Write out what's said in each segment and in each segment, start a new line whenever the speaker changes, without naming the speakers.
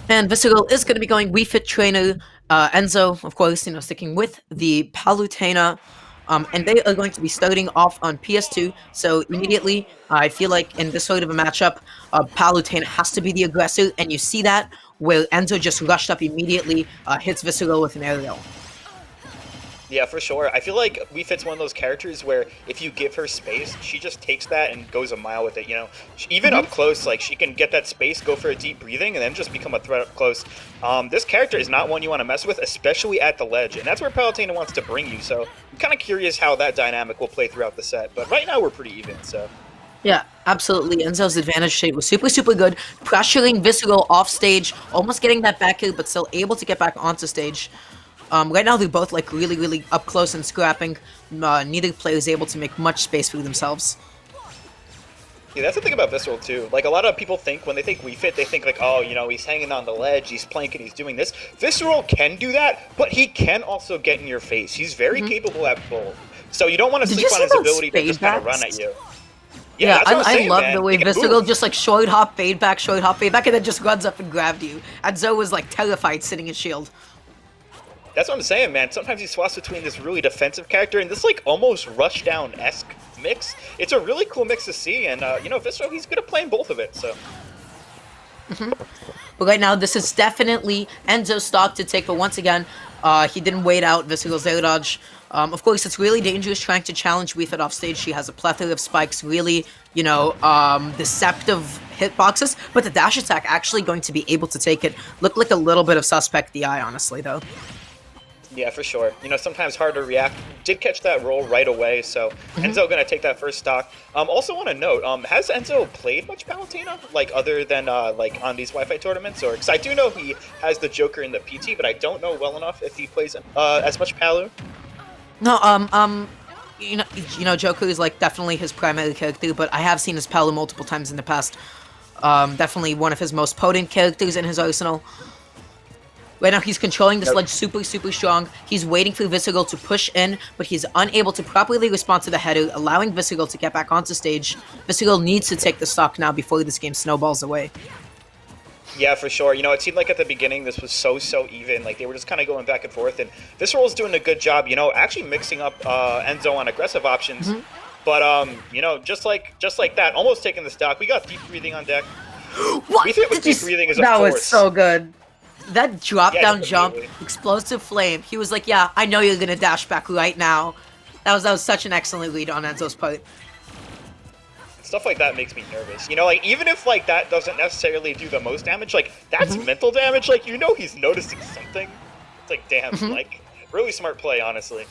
And Visceral is going to be going Wii Fit trainer. Enzo, of course, sticking with the Palutena. And they are going to be starting off on PS2. So immediately, I feel like in this sort of a matchup, Palutena has to be the aggressor. And you see that where Enzo just rushed up immediately, hits Visceral with an aerial.
Yeah, for sure. I feel like Wii Fit's one of those characters where if you give her space, she just takes that and goes a mile with it, you know? Even up close, like, she can get that space, go for a deep breathing, and then just become a threat up close. This character is not one you want to mess with, especially at the ledge, and that's where Palutena wants to bring you, so I'm kind of curious how that dynamic will play throughout the set, but right now we're pretty even, so...
Yeah, absolutely. Enzo's advantage state was super, super good. Pressuring Visceral off stage, almost getting that back kill, but still able to get back onto stage. Right now, they're both like really, really up close and scrapping. Neither player is able to make much space for themselves.
Yeah, that's the thing about Visceral too. Like, a lot of people think, when they think Wii Fit, they think like, oh, you know, he's hanging on the ledge, he's planking, he's doing this. Visceral can do that, but he can also get in your face. He's very capable at both. So you don't want to sleep on his ability to just kind of run at you.
Yeah,
that's what I'm saying,
love
man.
the way Visceral just like short hop, fade back, and then just runs up and grabbed you. And Zoe was like terrified sitting his shield.
That's what I'm saying, man. Sometimes he swaps between this really defensive character and this, like, almost rushdown-esque mix. It's a really cool mix to see, and, you know, Visceral, he's good at playing both of it, so...
But right now, this is definitely Enzo's stock to take, but once again, he didn't wait out Visceral's air dodge. Of course, it's really dangerous trying to challenge Wii Fit off stage. She has a plethora of spikes, really, deceptive hitboxes, but the dash attack actually going to be able to take it. Looked like a little bit of suspect DI, honestly, though.
Yeah, for sure. You know, sometimes hard to react. Did catch that roll right away, so Enzo gonna take that first stock. Also want to note, has Enzo played much Palutena, like, other than, like, on these Wi-Fi tournaments? Or, because I do know he has the Joker in the PT, but I don't know well enough if he plays as much Palu.
No, Joker is, like, definitely his primary character, but I have seen his Palu multiple times in the past. Definitely one of his most potent characters in his arsenal. Right now, he's controlling this ledge super, super strong. He's waiting for Visceral to push in, but he's unable to properly respond to the header, allowing Visceral to get back onto stage. Visceral needs to take the stock now before this game snowballs away.
Yeah, for sure. You know, it seemed like at the beginning this was so even. Like, they were just kind of going back and forth, and Visceral's doing a good job, you know, actually mixing up Enzo on aggressive options. But, you know, just like that, almost taking the stock. We got deep breathing on deck.
What?
We think with deep breathing is a
That
force.
was so good. That drop-down jump,
immediately.
explosive flame. He was like, yeah, I know you're going to dash back right now. That was such an excellent lead on Enzo's part.
Stuff like that makes me nervous. You know, like, even if, like, that doesn't necessarily do the most damage, like, that's mental damage. Like, you know he's noticing something. It's like, damn, like, really smart play, honestly.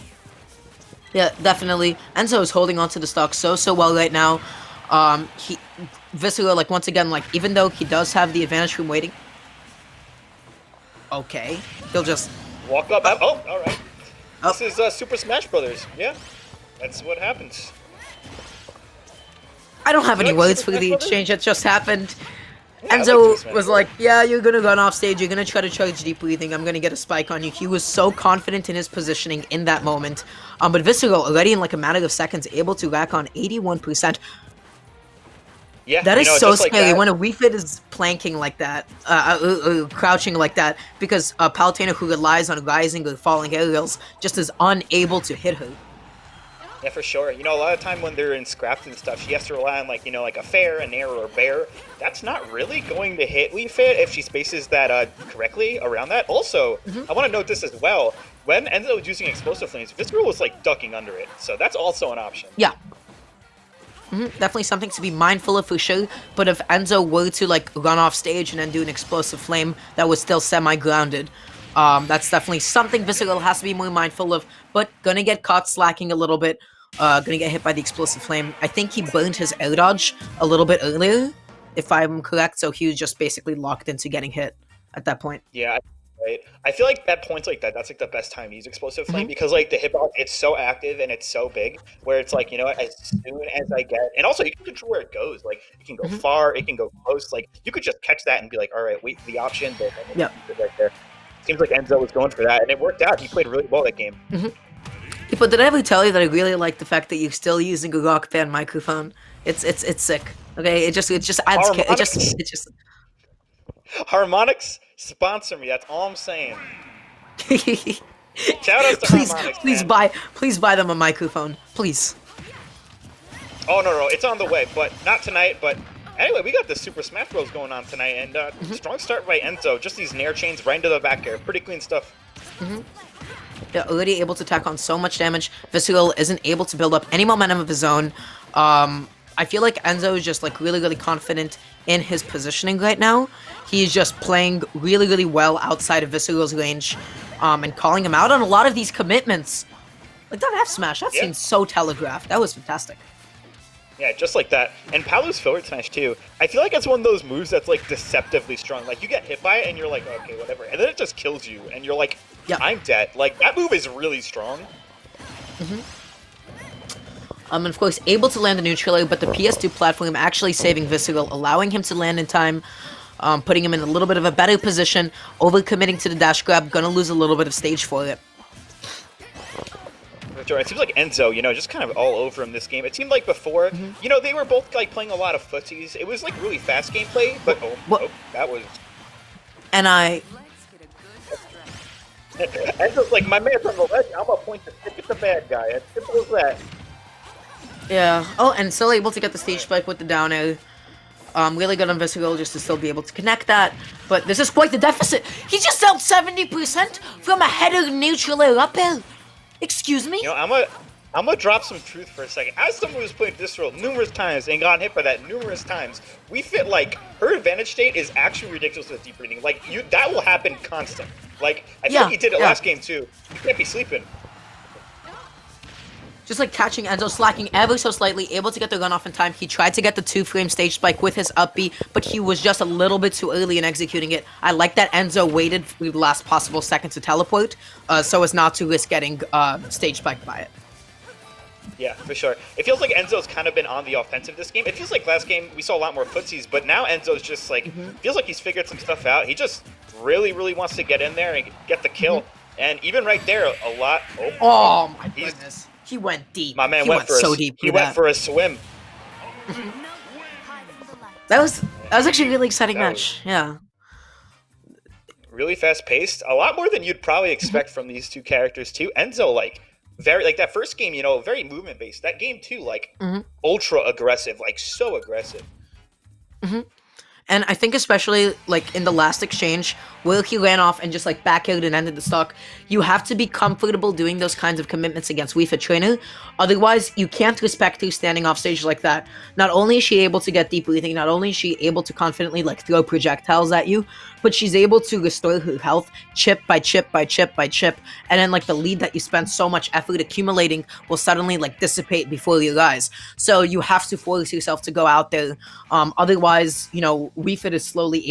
Yeah, definitely. Enzo is holding on to the stock so well right now. Visceral, like, once again, like, even though he does have the advantage from waiting, okay, he'll just
walk up. Oh, all right. This is Super Smash Brothers. Yeah, that's what happens.
I don't have any words for the exchange that just happened. Yeah, Enzo was like, yeah, you're gonna run off stage, you're gonna try to charge deep breathing, I'm gonna get a spike on you. He was so confident in his positioning in that moment. But Visceral, already in like a matter of seconds, able to rack on 81%.
Yeah,
that is so scary
like
when a Wii Fit is planking like that, crouching like that, because Palutena, who relies on rising or falling aerials, just is unable to hit her.
Yeah, for sure. You know, a lot of time when they're in scraps and stuff, she has to rely on, like, you know, like a fair, a nair, or a bear. That's not really going to hit Wii Fit if she spaces that correctly around that. Also, I want to note this as well. When Enzo was using explosive flames, Visceral was, like, ducking under it. So that's also an option.
Yeah. Definitely something to be mindful of for sure, but if Enzo were to like run off stage and then do an explosive flame that was still semi-grounded, that's definitely something Visceral has to be more mindful of, but gonna get caught slacking a little bit, gonna get hit by the explosive flame. I think he burned his air dodge a little bit earlier, if I'm correct, so he was just basically locked into getting hit at that point.
Yeah, right. I feel like at points like that, that's like the best time to use explosive flame because like the hitbox, it's so active and it's so big where it's like, you know, as soon as I get, and also you can control where it goes. Like it can go far, it can go close. Like you could just catch that and be like, all right, wait for the option, but then right there. Seems like Enzo was going for that, and it worked out. He played really well that game.
But did I ever tell you that I really like the fact that you're still using a rock band microphone? It's sick. Okay, it just adds.
Harmonics Sponsor me. That's all I'm saying. Shout outs to
please,
Harmonix, man.
please buy them a microphone, please.
Oh no, it's on the way, but not tonight. But anyway, we got the Super Smash Bros going on tonight, and strong start by Enzo. Just these nair chains right into the back air. Pretty clean stuff.
They're already able to tack on so much damage. Visceral isn't able to build up any momentum of his own. I feel like Enzo is just like really confident in his positioning right now. He's just playing really well outside of Visceral's range, and calling him out on a lot of these commitments. Like that F smash, that seemed so telegraphed. That was fantastic.
Yeah, just like that. And Palu's forward smash too. I feel like it's one of those moves that's like deceptively strong. Like you get hit by it and you're like, okay, whatever. And then it just kills you and you're like, I'm dead. Like that move is really strong.
And of course, able to land the neutral air, but the PS2 platform actually saving Visceral, allowing him to land in time, putting him in a little bit of a better position, over-committing to the dash grab, gonna lose a little bit of stage for it.
It seems like Enzo, just kind of all over him this game. It seemed like before, they were both like playing a lot of footsies. It was like really fast gameplay, but that was...
And
Enzo's like, my man's on the ledge, I'm gonna point the stick at the bad guy. As simple as that.
Yeah. Oh, and still able to get the stage spike with the down air. Really good on Visceral just to still be able to connect that. But this is quite the deficit. He just dealt 70% from a header neutral air up air. Excuse me?
I'm gonna drop some truth for a second. As someone who's played Visceral numerous times and gotten hit by that numerous times, we fit like her advantage state is actually ridiculous with deep breathing. Like that will happen constant. Like I think he did it last game too. You can't be sleeping.
Just like catching Enzo, slacking ever so slightly, able to get the run off in time. He tried to get the 2-frame stage spike with his up B, but he was just a little bit too early in executing it. I like that Enzo waited for the last possible second to teleport, so as not to risk getting stage spiked by it.
Yeah, for sure. It feels like Enzo's kind of been on the offensive this game. It feels like last game we saw a lot more footsies, but now Enzo's just like, feels like he's figured some stuff out. He just really wants to get in there and get the kill. And even right there, a lot...
Oh my goodness. He went deep.
My man went so deep. He went for a swim.
That was actually a really exciting match. Yeah.
Really fast paced. A lot more than you'd probably expect from these two characters too. Enzo, like very like that first game, very movement based. That game too, like ultra aggressive, like so aggressive.
And I think especially, like, in the last exchange, where he ran off and just, like, back-aired and ended the stock, you have to be comfortable doing those kinds of commitments against Wii Fit Trainer. Otherwise, you can't respect her standing off stage like that. Not only is she able to get deep breathing, not only is she able to confidently, like, throw projectiles at you, but she's able to restore her health chip by chip by chip by chip, and then, like, the lead that you spent so much effort accumulating will suddenly, like, dissipate before your eyes. So you have to force yourself to go out there. Otherwise, Wii Fit is slowly